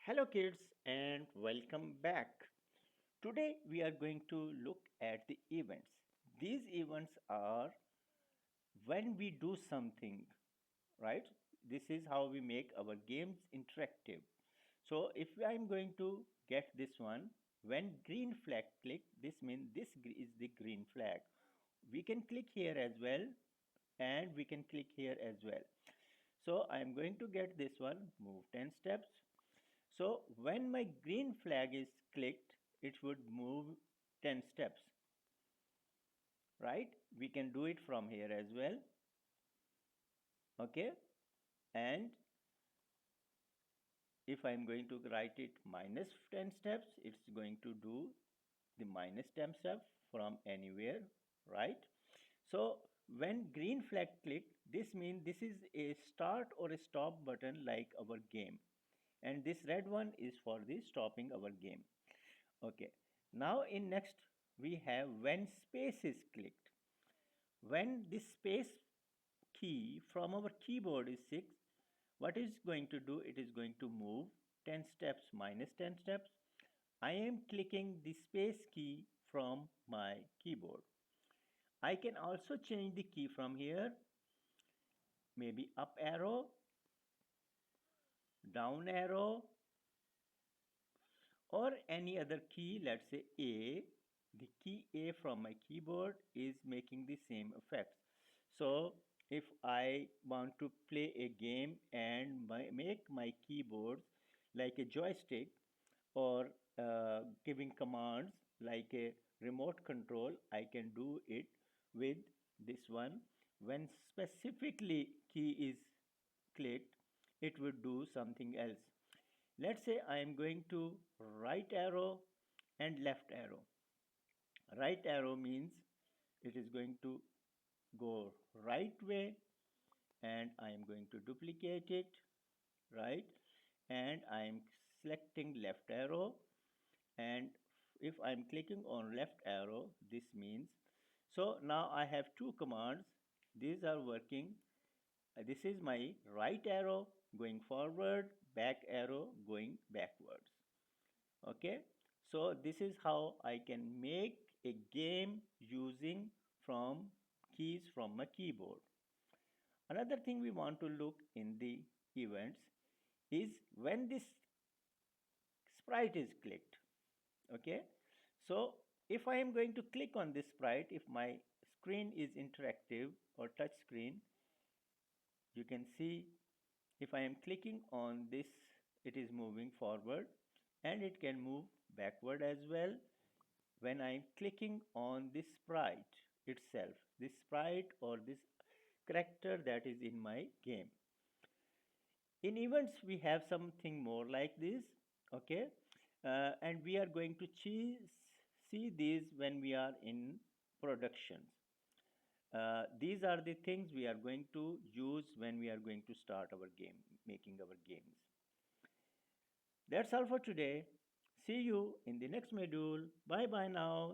Hello, kids, and welcome back. Today, we are going to look at the events. These events are when we do something, right? This is how we make our games interactive. So, if I'm going to get this one, when green flag click, this means is the green flag. We can click here as well, and we can click here as well. So, I'm going to get this one, move 10 steps. So when my green flag is clicked, it would move 10 steps, right? We can do it from here as well, okay? And if I'm going to write it minus 10 steps, it's going to do the minus 10 steps from anywhere, right? So when green flag clicked, this means this is a start or a stop button like our game. And this red one is for the stopping our game. Okay. Now in next we have when space is clicked. When this space key from our keyboard is 6, what is going to do? It is going to move 10 steps minus 10 steps. I am clicking the space key from my keyboard. I can also change the key from here, maybe up arrow, down arrow, or any other key. Let's say A. The key A from my keyboard is making the same effects. So if I want to play a game and make my keyboards like a joystick, or giving commands like a remote control, I can do it with this one. When specifically key is clicked, it would do something else. Let's say I am going to right arrow and left arrow. Right arrow means it is going to go right way, and I am going to duplicate it, right? And I am selecting left arrow, and if I am clicking on left arrow, this means, so now I have two commands. These are working. This is my right arrow going forward, back arrow going backwards. Okay, so this is how I can make a game using from keys from my keyboard. Another thing we want to look in the events is when this sprite is clicked. Okay, so if I am going to click on this sprite, if my screen is interactive or touch screen, you can see if I am clicking on this, it is moving forward, and it can move backward as well when I'm clicking on this sprite itself, this sprite or this character that is in my game. In events, we have something more like this, okay? And we are going to see these when we are in productions. These are the things we are going to use when we are going to start our game, making our games. That's all for today. See you in the next module. Bye bye now.